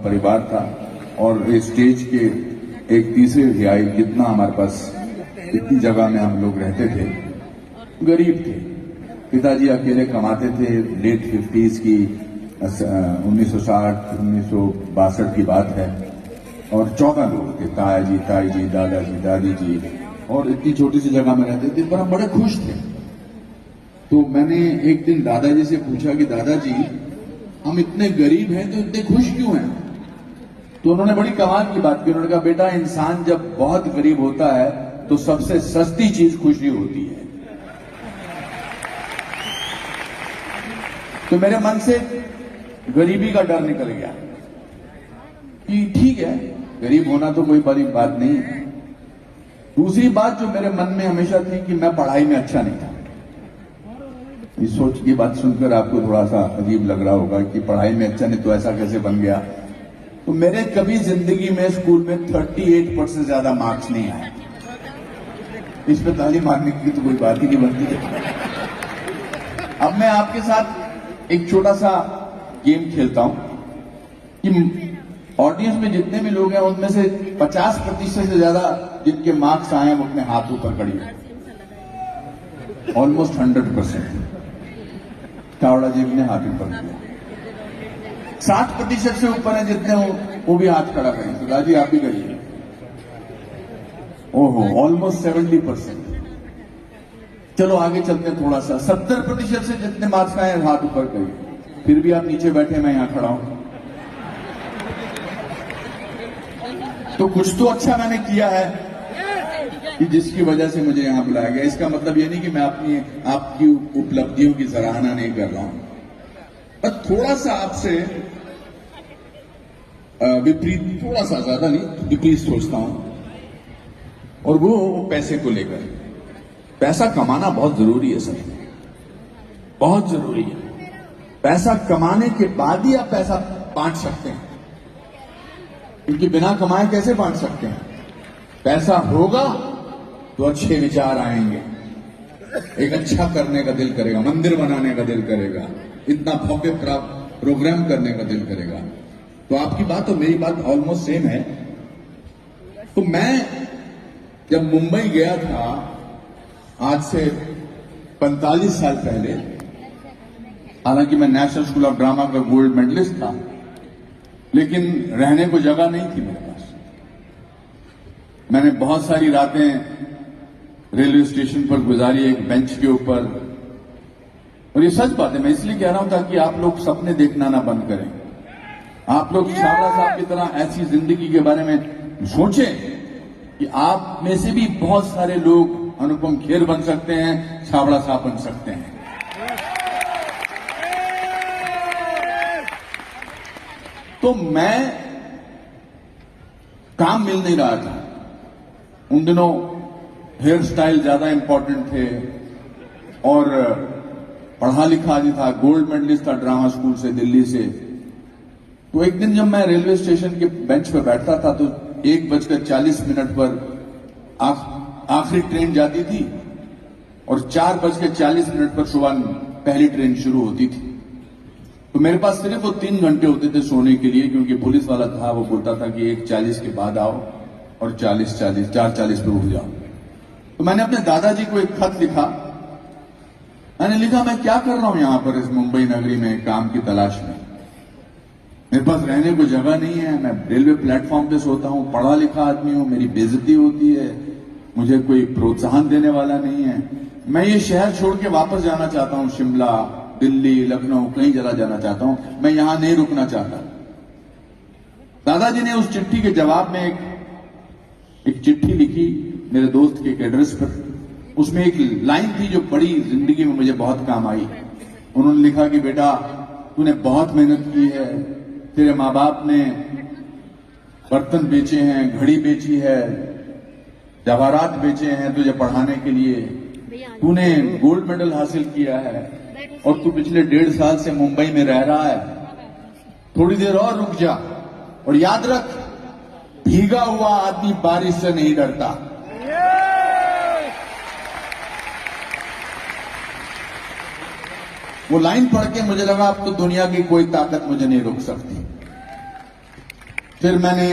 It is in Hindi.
परिवार था और इस स्टेज के एक तीसरे तिहाई जितना हमारे पास इतनी जगह में हम लोग रहते थे, गरीब थे। पिताजी अकेले कमाते थे। लेट 50s की 1960 1962 की बात है और 14 लोग थे, ताया जी, ताई जी, दादाजी, दादी जी, और इतनी छोटी सी जगह में रहते थे, पर हम बड़े खुश थे। तो मैंने एक दिन दादाजी से पूछा कि दादाजी, हम इतने गरीब हैं तो इतने खुश क्यों हैं? तो उन्होंने बड़ी कमाल की बात की। उन्होंने कहा, बेटा, इंसान जब बहुत गरीब होता है तो सबसे सस्ती चीज खुशी होती है। तो मेरे मन से गरीबी का डर निकल गया कि ठीक है, गरीब होना तो कोई बड़ी बात नहीं है। दूसरी बात जो मेरे मन में हमेशा थी कि मैं पढ़ाई में अच्छा नहीं था। इस सोच की बात सुनकर आपको थोड़ा सा अजीब लग रहा होगा कि पढ़ाई में अच्छा नहीं तो ऐसा कैसे बन गया। तो मेरे कभी जिंदगी में स्कूल में 38% से ज्यादा मार्क्स नहीं आए। इस पे ताली मारने की तो कोई बात ही नहीं बनती है। अब मैं आपके साथ एक छोटा सा गेम खेलता हूं कि ऑडियंस में जितने भी लोग हैं उनमें से 50% से ज्यादा जिनके मार्क्स आए हैं वो अपने हाथ ऊपर खड़े, ऑलमोस्ट 100%। टावड़ा जी ने हाथ ऊपर किया। 60% से ऊपर है जितने वो भी हाथ खड़ा करें। तो राजी आप भी करिए। ओहो, ऑलमोस्ट 70%। चलो आगे चलते हैं थोड़ा सा। 70% से जितने मार्क्स आए हाथ ऊपर करिए। फिर भी आप नीचे बैठे, मैं यहां खड़ा हूं। तो कुछ तो अच्छा मैंने किया है कि जिसकी वजह से मुझे यहां बुलाया गया। इसका मतलब ये नहीं कि मैं आपकी उपलब्धियों की सराहना नहीं कर रहा हूं, पर थोड़ा सा आपसे विपरीत, थोड़ा सा, ज्यादा नहीं, विपरीत सोचता हूं। और वो पैसे को लेकर। पैसा कमाना बहुत जरूरी है सर, बहुत जरूरी है। पैसा कमाने के बाद ही आप पैसा बांट सकते हैं, क्योंकि बिना कमाए कैसे बांट सकते हैं? पैसा होगा तो अच्छे विचार आएंगे, एक अच्छा करने का दिल करेगा, मंदिर बनाने का दिल करेगा, इतना भव्य प्रोग्राम करने का दिल करेगा। तो आपकी बात और मेरी बात ऑलमोस्ट सेम है। तो मैं जब मुंबई गया था आज से 45 साल पहले, हालांकि मैं नेशनल स्कूल ऑफ ड्रामा का गोल्ड मेडलिस्ट था, लेकिन रहने को जगह नहीं थी मेरे पास। मैंने बहुत सारी रातें रेलवे स्टेशन पर गुजारी, एक बेंच के ऊपर। और ये सच बात है, मैं इसलिए कह रहा हूं ताकि आप लोग सपने देखना ना बंद करें। आप लोग छाबड़ा साहब की तरह ऐसी जिंदगी के बारे में सोचें कि आप में से भी बहुत सारे लोग अनुपम खेर बन सकते हैं, छाबड़ा साहब बन सकते हैं। तो मैं काम मिल नहीं रहा था उन दिनों। हेयर स्टाइल ज्यादा इंपॉर्टेंट थे और पढ़ा लिखा भी था, गोल्ड मेडलिस्ट था ड्रामा स्कूल से, दिल्ली से। तो एक दिन जब मैं रेलवे स्टेशन के बेंच पर बैठता था तो 1:40 पर आखिरी ट्रेन जाती थी और 4:40 पर सुबह पहली ट्रेन शुरू होती थी। तो मेरे पास सिर्फ वो 3 घंटे होते थे सोने के लिए, क्योंकि पुलिस वाला था, वो बोलता था कि 1:40 के बाद आओ और 4:40 पे उठ जाओ। तो मैंने अपने दादाजी को एक खत लिखा। मैंने लिखा, मैं क्या कर रहा हूं यहां पर इस मुंबई नगरी में काम की तलाश में? मेरे पास रहने को जगह नहीं है, मैं रेलवे प्लेटफॉर्म पे सोता हूं, पढ़ा लिखा आदमी हूं, मेरी बेइज्जती होती है, मुझे कोई प्रोत्साहन देने वाला नहीं है। मैं ये शहर छोड़ के वापस जाना चाहता हूं, शिमला, दिल्ली, लखनऊ, कहीं चला जाना चाहता हूं, मैं यहां नहीं रुकना चाहता। दादाजी ने उस चिट्ठी के जवाब में एक चिट्ठी लिखी मेरे दोस्त के एक एड्रेस पर। उसमें एक लाइन थी जो बड़ी जिंदगी में मुझे बहुत काम आई। उन्होंने लिखा कि बेटा, तूने बहुत मेहनत की है, तेरे माँ बाप ने बर्तन बेचे हैं, घड़ी बेची है, जवाहरात बेचे हैं तुझे पढ़ाने के लिए, तूने गोल्ड मेडल हासिल किया है और तू पिछले 1.5 साल से मुंबई में रह रहा है। थोड़ी देर और रुक जा और याद रख, भीगा हुआ आदमी बारिश से नहीं डरता। वो लाइन पढ़ के मुझे लगा अब तो दुनिया की कोई ताकत मुझे नहीं रोक सकती। फिर मैंने